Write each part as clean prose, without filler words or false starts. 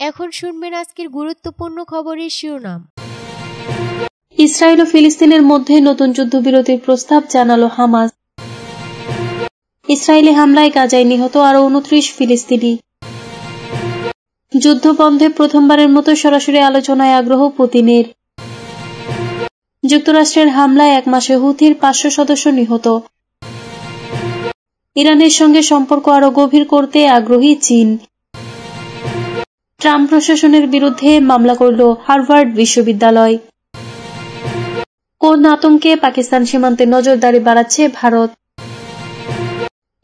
এখন শুনবেন আজকের গুরুত্বপূর্ণ খবরের শিরোনাম। ইসরায়েল ও ফিলিস্তিনের মধ্যে নতুন যুদ্ধবিরতির প্রস্তাব জানালো হামাস। ইসরায়েলি হামলায় গাজায় নিহত আরও 29 ফিলিস্তিনি। যুদ্ধ বন্ধে প্রথমবারের মতো সরাসরি আলোচনায় আগ্রহ পুতিনের। যুক্তরাষ্ট্রের হামলায় 1 মাসে হুথির 500 সদস্য নিহত। ইরানের সঙ্গে সম্পর্ক আরও গভীর করতে আগ্রহী চীন। ট্রাম্প প্রশাসনের বিরুদ্ধে মামলা করল হার্ভার্ড বিশ্ববিদ্যালয়। কোন আতঙ্কে পাকিস্তান সীমান্তে নজরদারি বাড়াচ্ছে ভারত।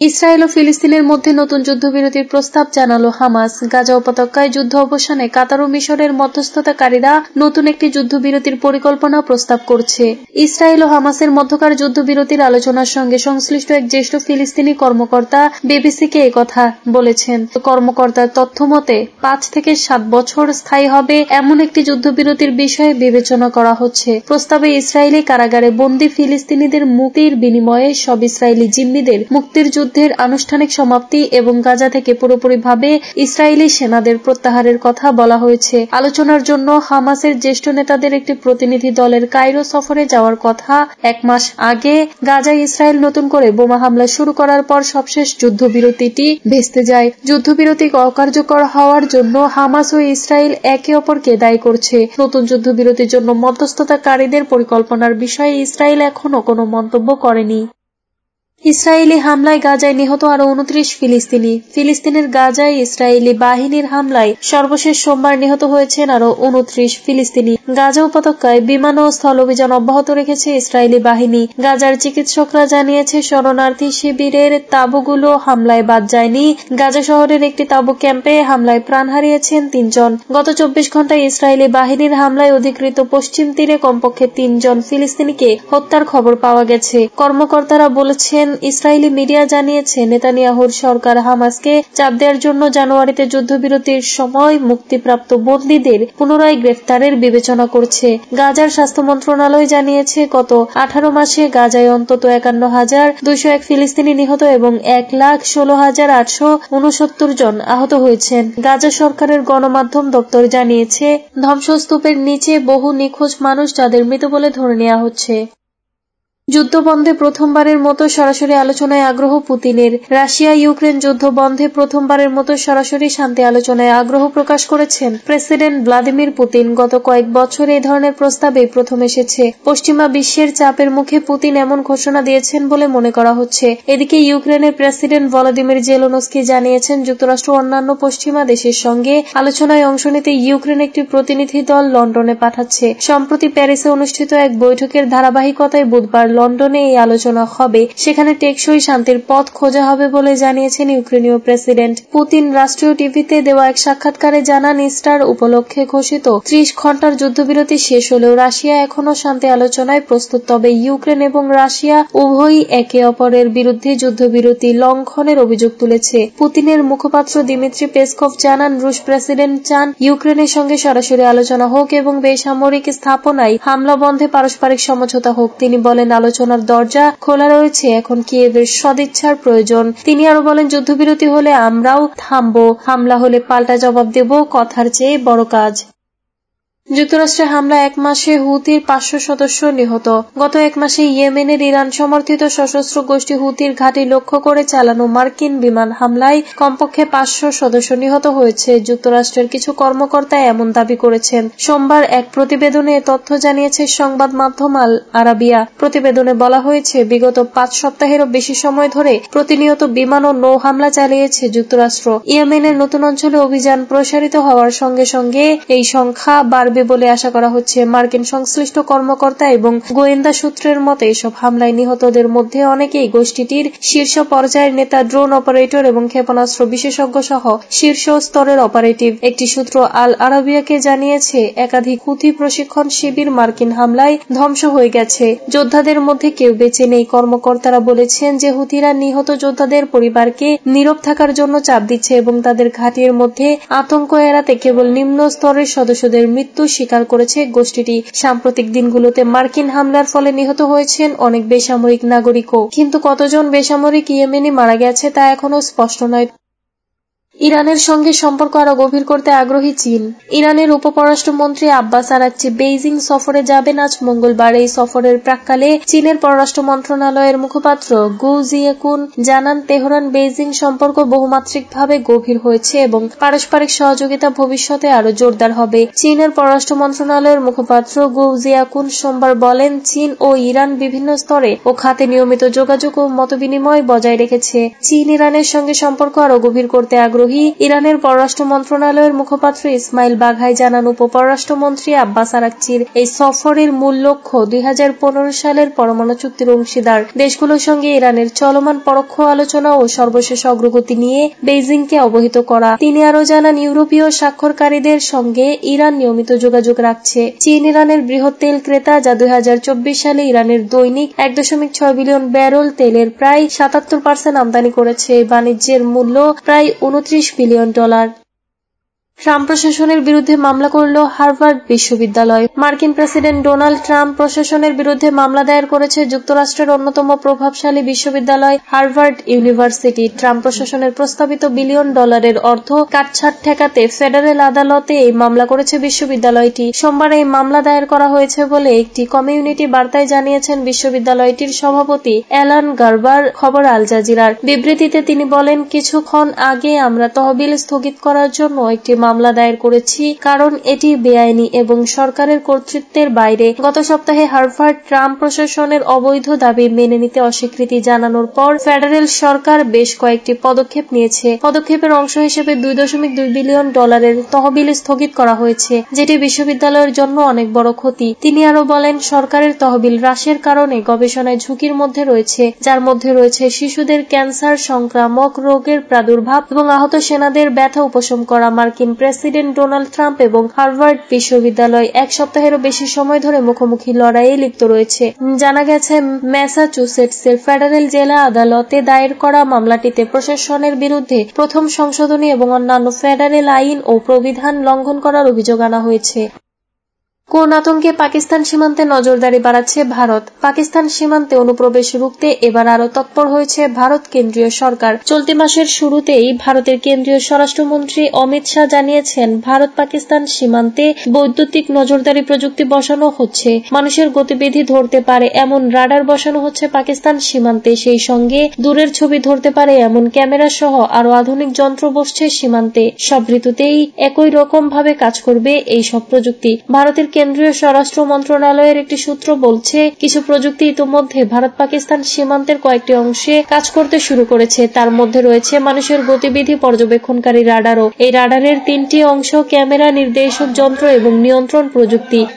ইসরায়েল ও ফিলিস্তিনের মধ্যে নতুন যুদ্ধবিরতির প্রস্তাব জানালো হামাস। গাজা উপত্যকায় যুদ্ধ অবসানে কাতার ও মিশরের মধ্যস্থতাকারীরা নতুন একটি যুদ্ধবিরতির পরিকল্পনা প্রস্তাব করছে। ইসরায়েল ও হামাসের মধ্যকার যুদ্ধবিরতির আলোচনার সঙ্গে সংশ্লিষ্ট এক জ্যেষ্ঠ ফিলিস্তিনি কর্মকর্তা বিবিসিকে একথা বলেছেন। কর্মকর্তার তথ্য মতে 5 থেকে 7 বছর স্থায়ী হবে এমন একটি যুদ্ধবিরতির বিষয়ে বিবেচনা করা হচ্ছে। প্রস্তাবে ইসরায়েলি কারাগারে বন্দী ফিলিস্তিনিদের মুক্তির বিনিময়ে সব ইসরায়েলি জিম্মিদের মুক্তির যুদ্ধের আনুষ্ঠানিক সমাপ্তি এবং গাজা থেকে পুরোপুরিভাবে ইসরায়েলি সেনাদের প্রত্যাহারের কথা বলা হয়েছে। আলোচনার জন্য হামাসের জ্যেষ্ঠ নেতাদের একটি প্রতিনিধি দলের কায়রো সফরে যাওয়ার কথা। 1 মাস আগে গাজায় ইসরায়েল নতুন করে বোমা হামলা শুরু করার পর সবশেষ যুদ্ধবিরতিটি ভেস্তে যায়। যুদ্ধবিরতি অকার্যকর হওয়ার জন্য হামাস ও ইসরায়েল একে অপরকে দায়ী করছে। নতুন যুদ্ধবিরতির জন্য মধ্যস্থতাকারীদের পরিকল্পনার বিষয়ে ইসরায়েল এখনও কোনো মন্তব্য করেনি। ইসরায়েলি হামলায় গাজায় নিহত আরও 29 ফিলিস্তিনি। ফিলিস্তিনের গাজায় ইসরায়েলি বাহিনীর হামলায় সর্বশেষ সোমবার নিহত হয়েছেন আরও 29 ফিলিস্তিনি। গাজা উপত্যকায় বিমান ও স্থল অভিযান অব্যাহত রেখেছে ইসরায়েলি বাহিনী। গাজার চিকিৎসকরা জানিয়েছে শরণার্থী শিবিরের তাঁবুগুলো হামলায় বাদ যায়নি। গাজা শহরের একটি তাঁবু ক্যাম্পে হামলায় প্রাণ হারিয়েছেন 3 জন। গত 24 ঘণ্টায় ইসরায়েলি বাহিনীর হামলায় অধিকৃত পশ্চিম তীরে কমপক্ষে 3 জন ফিলিস্তিনিকে হত্যার খবর পাওয়া গেছে। কর্মকর্তারা বলেছেন, ইসরায়েলি মিডিয়া জানিয়েছে নেতানিয়াহুর সরকার হামাসকে চাপ দেওয়ার জন্য জানুয়ারিতে যুদ্ধবিরতির সময় মুক্তিপ্রাপ্ত বন্দীদের পুনরায় গ্রেফতারের বিবেচনা করছে। গাজার স্বাস্থ্য মন্ত্রণালয় জানিয়েছে গত 18 মাসে গাজায় অন্তত 51,201 ফিলিস্তিনি নিহত এবং 1,16,869 জন আহত হয়েছেন। গাজা সরকারের গণমাধ্যম দপ্তর জানিয়েছে ধ্বংসস্তূপের নিচে বহু নিখোঁজ মানুষ যাদের মৃত বলে ধরে নেওয়া হচ্ছে। যুদ্ধ বন্ধে প্রথমবারের মতো সরাসরি আলোচনায় আগ্রহ পুতিনের। রাশিয়া ইউক্রেন যুদ্ধ বন্ধে প্রথমবারের মতো সরাসরি শান্তি আলোচনায় আগ্রহ প্রকাশ করেছেন প্রেসিডেন্ট ভ্লাদিমির পুতিন। গত কয়েক বছর এই ধরনের প্রস্তাবে প্রথম এসেছে। পশ্চিমা বিশ্বের চাপের মুখে পুতিন এমন ঘোষণা দিয়েছেন বলে মনে করা হচ্ছে। এদিকে ইউক্রেনের প্রেসিডেন্ট ভলোদিমির জেলেনস্কি জানিয়েছেন যুক্তরাষ্ট্র অন্যান্য পশ্চিমা দেশের সঙ্গে আলোচনায় অংশ নিতে ইউক্রেন একটি প্রতিনিধি দল লন্ডনে পাঠাচ্ছে। সম্প্রতি প্যারিসে অনুষ্ঠিত এক বৈঠকের ধারাবাহিকতায় বুধবার লন্ডনে এই আলোচনা হবে। সেখানে টেকসই শান্তির পথ খোঁজা হবে বলে জানিয়েছেন ইউক্রেনীয় প্রেসিডেন্ট পুতিন। রাষ্ট্রীয় টিভিতে দেওয়া এক সাক্ষাৎকারে জানান, ইস্টার উপলক্ষে ঘোষিত 30 ঘণ্টার যুদ্ধবিরতি শেষ হলেও রাশিয়া এখনও শান্তি আলোচনায় প্রস্তুত। তবে ইউক্রেন এবং রাশিয়া উভয়ই একে অপরের বিরুদ্ধে যুদ্ধবিরতি লঙ্ঘনের অভিযোগ তুলেছে। পুতিনের মুখপাত্র দিমিত্রি পেসকভ জানান, রুশ প্রেসিডেন্ট চান ইউক্রেনের সঙ্গে সরাসরি আলোচনা হোক এবং বেসামরিক স্থাপনায় হামলা বন্ধে পারস্পরিক সমঝোতা হোক। তিনি বলেন, আলোচনার দরজা খোলা রয়েছে, এখন কিয়েভের সদিচ্ছার প্রয়োজন। তিনি আরো বলেন, যুদ্ধবিরতি হলে আমরাও থামবো, হামলা হলে পাল্টা জবাব দেব, কথার চেয়ে বড় কাজ। যুক্তরাষ্ট্রের হামলায় 1 মাসে হুথির 500 সদস্য নিহত। গত 1 মাসে ইয়েমেনের ইরান সমর্থিত সশস্ত্র গোষ্ঠী হুথির ঘাঁটি লক্ষ্য করে চালানো মার্কিন বিমান হামলায় কমপক্ষে 500 সদস্য নিহত হয়েছে। যুক্তরাষ্ট্রের কিছু কর্মকর্তা এমন দাবি করেছেন। সোমবার এক প্রতিবেদনে এ তথ্য জানিয়েছে সংবাদ মাধ্যম আল আরাবিয়া। প্রতিবেদনে বলা হয়েছে, বিগত 5 সপ্তাহেরও বেশি সময় ধরে প্রতিনিয়ত বিমান ও নৌ হামলা চালিয়েছে যুক্তরাষ্ট্র। ইয়েমেনের নতুন অঞ্চলে অভিযান প্রসারিত হওয়ার সঙ্গে সঙ্গে এই সংখ্যা বাড়বে বলে আশা করা হচ্ছে। মার্কিন সংশ্লিষ্ট কর্মকর্তা এবং গোয়েন্দা সূত্রের মতে এসব হামলায় নিহতদের মধ্যে অনেকেই গোষ্ঠীটির শীর্ষ পর্যায়ের নেতা, ড্রোন অপারেটর এবং ক্ষেপণাস্ত্র বিশেষজ্ঞ সহ শীর্ষ স্তরের অপারেটিভ। একটি সূত্র আল আরাবিয়াকে জানিয়েছে, একাধিক হুথি প্রশিক্ষণ শিবির মার্কিন হামলায় ধ্বংস হয়ে গেছে। যোদ্ধাদের মধ্যে কেউ বেঁচে নেই। কর্মকর্তারা বলেছেন যে হুথিরা নিহত যোদ্ধাদের পরিবারকে নীরব থাকার জন্য চাপ দিচ্ছে এবং তাদের ঘাঁটির মধ্যে আতঙ্ক এড়াতে কেবল নিম্ন স্তরের সদস্যদের মৃত্যু স্বীকার করেছে গোষ্ঠীটি। সাম্প্রতিক দিনগুলোতে মার্কিন হামলার ফলে নিহত হয়েছেন অনেক বেসামরিক নাগরিকও, কিন্তু কতজন বেসামরিক ইয়েমেনি মারা গেছে তা এখনো স্পষ্ট নয়। ইরানের সঙ্গে সম্পর্ক আরো গভীর করতে আগ্রহী চীন। ইরানের উপপররাষ্ট্রমন্ত্রী আব্বাস আরাকচি বেইজিং সফরে যাবেন আজ মঙ্গলবার। এই সফরের প্রাক্কালে চীনের পররাষ্ট্র মন্ত্রণালয়ের মুখপাত্র গু জিয়েকুন জানান, তেহরান বেইজিং সম্পর্ক বহুমাত্রিকভাবে গভীর হয়েছে এবং পারস্পরিক সহযোগিতা ভবিষ্যতে আরো জোরদার হবে। চীনের পররাষ্ট্র মন্ত্রণালয়ের মুখপাত্র গু জিয়াকুন সোমবার বলেন, চীন ও ইরান বিভিন্ন স্তরে ও খাতে নিয়মিত যোগাযোগ ও মতবিনিময় বজায় রেখেছে। চীন ইরানের সঙ্গে সম্পর্ক আরো গভীর করতে আগ্রহী। ইরানের পররাষ্ট্র মন্ত্রণালয়ের মুখপাত্র ইসমাইল বাঘাই জানান, উপপররাষ্ট্রমন্ত্রী আব্বাস আরাকচির এই সফরের মূল লক্ষ্য 2015 সালের পরমাণু চুক্তির অংশীদার দেশগুলোর সঙ্গে ইরানের চলমান পরোক্ষ আলোচনা ও সর্বশেষ অগ্রগতি নিয়ে বেইজিংকে অবহিত করা। তিনি আরো জানান, ইউরোপীয় স্বাক্ষরকারীদের সঙ্গে ইরান নিয়মিত যোগাযোগ রাখছে। চীন ইরানের বৃহৎ তেল ক্রেতা, যা 2024 সালে ইরানের দৈনিক 1.6 বিলিয়ন ব্যারেল তেলের প্রায় 77% আমদানি করেছে। এই বাণিজ্যের মূল্য প্রায় $29 বিলিয়ন। ট্রাম্প প্রশাসনের বিরুদ্ধে মামলা করল হার্ভার্ড বিশ্ববিদ্যালয়। মার্কিন প্রেসিডেন্ট ডোনাল্ড ট্রাম্প প্রশাসনের বিরুদ্ধে মামলা দায়ের করেছে যুক্তরাষ্ট্রের অন্যতম প্রভাবশালী বিশ্ববিদ্যালয় হার্ভার্ড ইউনিভার্সিটি। ট্রাম্প প্রশাসনের প্রস্তাবিত $1 বিলিয়ন অর্থ কাটছাঁট ঠেকাতে ফেডারেল আদালতে এই মামলা করেছে বিশ্ববিদ্যালয়টি। সোমবার এই মামলা দায়ের করা হয়েছে বলে একটি কমিউনিটি বার্তায় জানিয়েছেন বিশ্ববিদ্যালয়টির সভাপতি অ্যালান গার্বার খবর আল জাজিরার। বিবৃতিতে তিনি বলেন, কিছুক্ষণ আগে আমরা তহবিল স্থগিত করার জন্য একটি মামলা দায়ের করেছি কারণ এটি বেআইনি এবং সরকারের কর্তৃত্বের বাইরে। গত সপ্তাহে হার্ভার্ড ট্রাম্প প্রশাসনের অবৈধ দাবি মেনে নিতে অস্বীকৃতি জানানোর পর ফেডারেল সরকার বেশ কয়েকটি পদক্ষেপ নিয়েছে। পদক্ষেপের অংশ হিসেবে $2.2 বিলিয়ন তহবিল স্থগিত করা হয়েছে, যেটি বিশ্ববিদ্যালয়ের জন্য অনেক বড় ক্ষতি। তিনি আরো বলেন, সরকারের তহবিল হ্রাসের কারণে গবেষণায় ঝুঁকির মধ্যে রয়েছে, যার মধ্যে রয়েছে শিশুদের ক্যান্সার, সংক্রামক রোগের প্রাদুর্ভাব এবং আহত সেনাদের ব্যথা উপশম করা। মার্কিন প্রেসিডেন্ট ডোনাল্ড ট্রাম্প এবং হার্ভার্ড বিশ্ববিদ্যালয় 1 সপ্তাহেরও বেশি সময় ধরে মুখোমুখি লড়াইয়ে লিপ্ত রয়েছে। জানা গেছে, ম্যাসাচুসেটসের ফেডারেল জেলা আদালতে দায়ের করা মামলাটিতে প্রশাসনের বিরুদ্ধে প্রথম সংশোধনী এবং অন্যান্য ফেডারেল আইন ও প্রবিধান লঙ্ঘন করার অভিযোগ আনা হয়েছে। কোন আতঙ্কে পাকিস্তান সীমান্তে নজরদারি বাড়াচ্ছে ভারত। পাকিস্তান সীমান্তে অনুপ্রবেশ রুখতে এবার আরো তৎপর হয়েছে ভারত কেন্দ্রীয় সরকার। চলতি মাসের শুরুতেই ভারতের কেন্দ্রীয় স্বরাষ্ট্রমন্ত্রী অমিত শাহ জানিয়েছেন, ভারত পাকিস্তান সীমান্তে বৈদ্যুতিক নজরদারি প্রযুক্তি বসানো হচ্ছে। মানুষের গতিবিধি ধরতে পারে এমন রাডার বসানো হচ্ছে পাকিস্তান সীমান্তে। সেই সঙ্গে দূরের ছবি ধরতে পারে এমন ক্যামেরা সহ আরো আধুনিক যন্ত্র বসছে সীমান্তে। সব ঋতুতেই একই রকম ভাবে কাজ করবে এই সব প্রযুক্তি। ভারতের কেন্দ্রীয় স্বরাষ্ট্র মন্ত্রণালয়ের একটি সূত্র বলছে, কিছু প্রযুক্তি ইতোমধ্যে ভারত পাকিস্তান সীমান্তের কয়েকটি অংশে কাজ করতে শুরু করেছে। তার মধ্যে রয়েছে মানুষের গতিবিধি পর্যবেক্ষণকারী রাডারও। এই রাডারের 3টি অংশ ক্যামেরা, নির্দেশক যন্ত্র এবং নিয়ন্ত্রণ প্রযুক্তি।